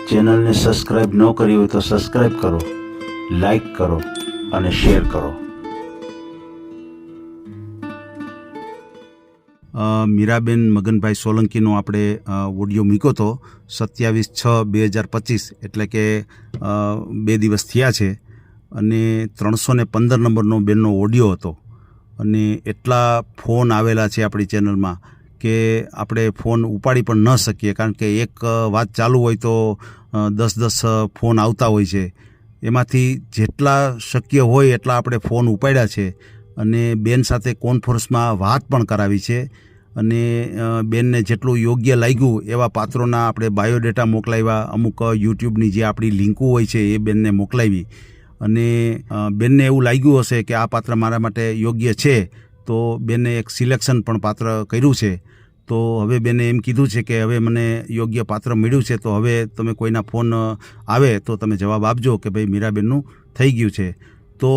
ચેનલને સબસ્ક્રાઇબ ન કરી હોય તો સબસ્ક્રાઇબ કરો, લાઈક કરો અને શેર કરો. મીરાબેન મગનભાઈ સોલંકીનો આપણે ઓડિયો મૂક્યો હતો 27/6/2025, એટલે કે 2 દિવસ થયા છે. અને 315 નંબરનો બેનનો ઓડિયો હતો. અને એટલા ફોન આવેલા છે આપણી ચેનલમાં કે આપણે ફોન ઉપાડી પણ ન શકીએ, કારણ કે એક વાત ચાલુ હોય તો 10 ફોન આવતા હોય છે. એમાંથી જેટલા શક્ય હોય એટલા આપણે ફોન ઉપાડ્યા છે અને બેન સાથે કોન્ફરન્સમાં વાત પણ કરાવી છે. અને બેનને જેટલું યોગ્ય લાગ્યું એવા પાત્રોના આપણે બાયોડેટા મોકલાવ્યા, અમુક યુટ્યુબની જે આપણી લિંકો હોય છે એ બેનને મોકલાવી. અને બેનને એવું લાગ્યું હશે કે આ પાત્ર મારા માટે યોગ્ય છે, તો બેને એક સિલેક્શન પણ પાત્ર કર્યું છે. તો હવે બેને એમ કીધું છે કે હવે મને યોગ્ય પાત્ર મળ્યું છે, તો હવે તમે કોઈના ફોન આવે તો તમે જવાબ આપજો કે ભાઈ મીરાબેનનું થઈ ગયું છે. તો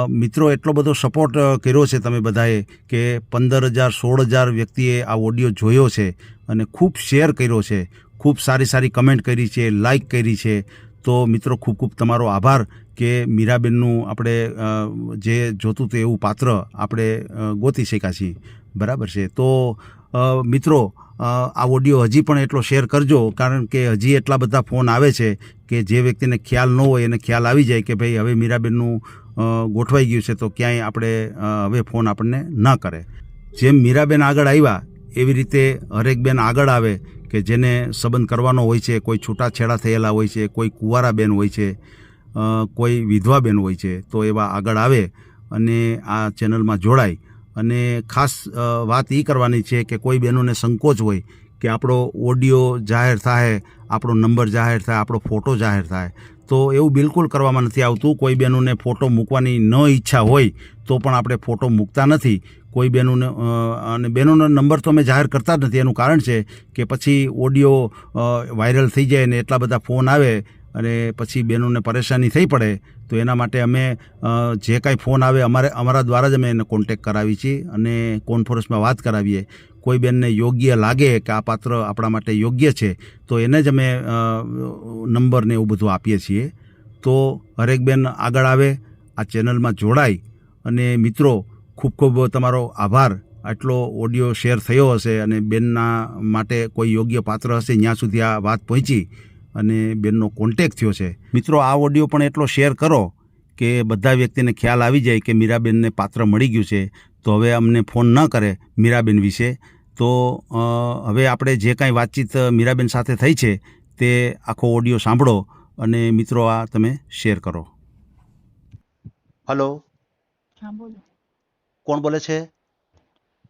મિત્રો, એટલો બધો સપોર્ટ કર્યો છે તમે બધાએ કે 15,000 16,000 વ્યક્તિએ આ ઓડિયો જોયો છે અને ખૂબ શેર કર્યો છે, ખૂબ સારી કમેન્ટ કરી છે, લાઈક કરી છે. તો મિત્રો, ખૂબ તમારો આભાર કે મીરાબેનનું આપણે જે જોતું હતું એવું પાત્ર આપણે ગોતી શક્યા છીએ. બરાબર છે. તો મિત્રો, આ ઓડિયો હજી પણ એટલો શેર કરજો, કારણ કે હજી એટલા બધા ફોન આવે છે કે જે વ્યક્તિને ખ્યાલ ન હોય એને ખ્યાલ આવી જાય કે ભાઈ હવે મીરાબેનનું ગોઠવાઈ ગયું છે, તો ક્યાંય આપણે હવે ફોન આપણને ન કરે. જેમ મીરાબેન આગળ આવ્યા એવી રીતે હરેક બેન આગળ આવે કે જેને સંબંધ કરવાનો હોય છે. કોઈ છૂટાછેડા થયેલા હોય છે, કોઈ કુંવારા બેન હોય છે, કોઈ વિધવા બેન હોય છે. તો એવા આગળ આવે અને આ ચેનલમાં જોડાય. અને ખાસ વાત એ કરવાની છે કે કોઈ બહેનોને સંકોચ હોય કે આપણો ઓડિયો જાહેર થાય, આપણો નંબર જાહેર થાય, આપણો ફોટો જાહેર થાય, તો એવું બિલકુલ કરવામાં નથી આવતું. કોઈ બહેનોને ફોટો મૂકવાની ન ઈચ્છા હોય તો પણ આપણે ફોટો મૂકતા નથી. કોઈ બહેનોને અને બહેનોનો નંબર તો અમે જાહેર કરતા જ નથી. એનું કારણ છે કે પછી ઓડિયો વાયરલ થઈ જાય ને એટલા બધા ફોન આવે અને પછી બહેનોને પરેશાની થઈ પડે. તો એના માટે અમે જે કાંઈ ફોન આવે અમારા દ્વારા જ અમે એને કોન્ટેક કરાવી છીએ અને કોન્ફરન્સમાં વાત કરાવીએ. કોઈ બેનને યોગ્ય લાગે કે આ પાત્ર આપણા માટે યોગ્ય છે તો એને જ અમે નંબર ને એવું બધું આપીએ છીએ. તો હરેક બેન આગળ આવે, આ ચેનલમાં જોડાય. અને મિત્રો, ખૂબ તમારો આભાર. આટલો ઓડિયો શેર થયો હશે અને બેનના માટે કોઈ યોગ્ય પાત્ર હશે ત્યાં સુધી આ વાત પહોંચી અને બેનનો કોન્ટેક થયો છે. મિત્રો, આ ઓડિયો પણ એટલો શેર કરો કે બધા વ્યક્તિને ખ્યાલ આવી જાય કે મીરાબેનને પાત્ર મળી ગયું છે, તો હવે અમને ફોન ન કરે મીરાબેન વિશે. તો હવે આપણે જે કાંઈ વાતચીત મીરાબેન સાથે થઈ છે તે આખો ઓડિયો સાંભળો અને મિત્રો આ તમે શેર કરો. હલો, હા બોલો. કોણ બોલે છે?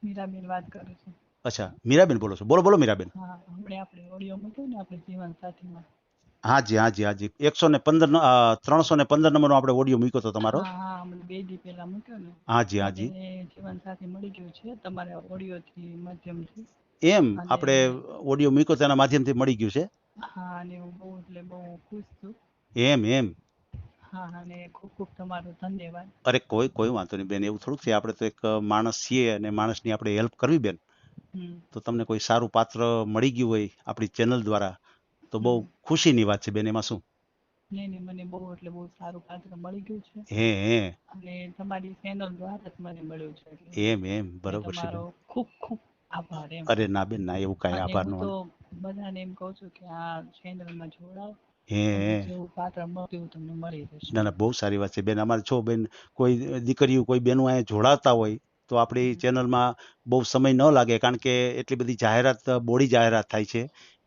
મીરાબેન વાત કરું છું. અચ્છા, મીરાબેન બોલો છો. બોલો મીરાબેન. હા, હમણાં આપણે ઓડિયો મૂક્યો ને આપણે જીવન સાથીમાં. હાજી 315 નંબરનો આપણે ઓડિયો મૂક્યો હતો તમારો. હા, હમણાં 2 દી પહેલા મૂક્યો ને. હાજી. જીવન સાથી મળી ગયું છે તમારા ઓડિયોથી માધ્યમથી. એમ આપણે ઓડિયો મૂક્યો તેના માધ્યમથી મળી ગયું છે. હા, અને હું બહુ ખુશ છું. એમ. હા, અને ખૂબ તમારો ધન્યવાદ. અરે કોઈ વાંધો નહીં બેન, એવું થોડુંક છે. આપણે તો એક માણસ છીએ અને માણસની આપણે હેલ્પ કરવી બેન. તો તમને કોઈ સારું પાત્ર મળી ગયું હોય આપણી ચેનલ દ્વારા તો બહુ ખુશીની વાત છે બેન. એમાં શું? નહીં, મને બહુ સારું પાત્ર મળી ગયું છે. હે અને તમારી ચેનલ દ્વારા જ મને મળ્યું છે. એમ બરોબર છે બેન. ખૂબ આભાર. અરે ના બેન, ના, એવું કાંઈ આભાર ન હું હોય. તો બધાને એમ કહું છું કે આ ચેનલમાં જોડાઓ. હે જેવું પાત્ર મળ્યું તમને મળી જશે. ના, બહુ સારી વાત છે બેન. અમારે છો બેન, કોઈ દીકરીઓ કોઈ બહેનો અહીંયા જોડાતા હોય તો આપણી ચેનલમાં બહુ સમય ન લાગે, કારણ કે એટલી બધી જાહેરાત, બોડી જાહેરાત થાય છે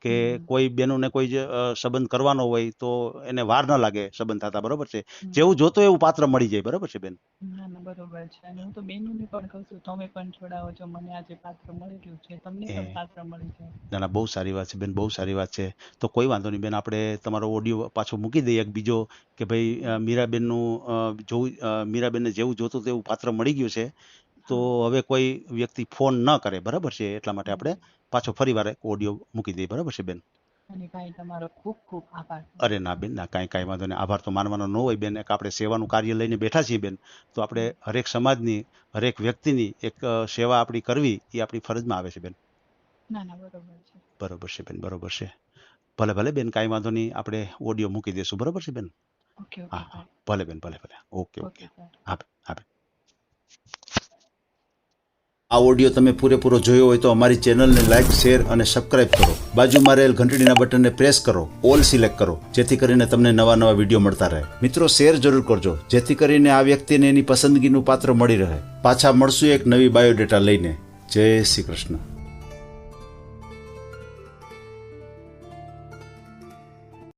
કે કોઈ બહેનોને કોઈ સંબંધ કરવાનો હોય તો એને વાર ન લાગે સંબંધ થતા. બરોબર છે. જેવું જોતો એવું પાત્ર મળી જાય. બરોબર છે બેન. ના, બરોબર છે. અને હું તો બેનોને પણ કહું છું તમે પણ જોડાવો છો. મને આજે પાત્ર મળી ગયું છે, તમને પણ પાત્ર મળી જાય. ના, બહુ સારી વાત છે બેન, બહુ સારી વાત છે. તો કોઈ વાંધો નહીં બેન, આપણે તમારો ઓડિયો પાછો મૂકી દઈએ એક બીજો કે ભાઈ મીરાબેનને જેવું જોતું તેવું પાત્ર મળી ગયું છે, તો હવે કોઈ વ્યક્તિ ફોન ન કરે. બરાબર છે. એટલા માટે આપણે પાછો ફરીવાર એક ઓડિયો મૂકી દઈએ. બરાબર છે બેન. અને ભાઈ તમારો ખૂબ આભાર. અરે ના બેન, ના, કાંઈ વાંધો નહીં. આભાર તો માનવાનો ન હોય બેન. એક આપણે સેવાનું કાર્ય લઈને બેઠા છીએ બેન, તો આપણે હરેક સમાજની, હરેક વ્યક્તિની એક સેવા આપણી કરવી એ આપણી ફરજમાં આવે છે બેન. ના, બરોબર છે. બરોબર છે બેન, બરોબર છે. ભલે ભલે બેન, કાંઈ વાંધો નહીં, આપણે ઓડિયો મૂકી દઈશું, બરાબર છે બેન? ઓકે હા ઓકે હા, ભલે બેન, ભલે ભલે, ઓકે ઓકે, ઓકે સર. હા બેન, હા બેન. આ ઓડિયો તમે પૂરેપૂરો જોયો હોય તો અમારી ચેનલને લાઇક, શેર અને સબસ્ક્રાઇબ કરો. બાજુમાં રહેલ ઘંટડીના બટનને પ્રેસ કરો, ઓલ સિલેક્ટ કરો, જેથી કરીને તમને નવા નવા વિડીયો મળતા રહે. મિત્રો, શેર જરૂર કરજો, જેથી કરીને આ વ્યક્તિને એની પસંદગીનું પાત્ર મળી રહે. પાછા મળશું એક નવી બાયોડેટા લઈને. જય શ્રી કૃષ્ણ.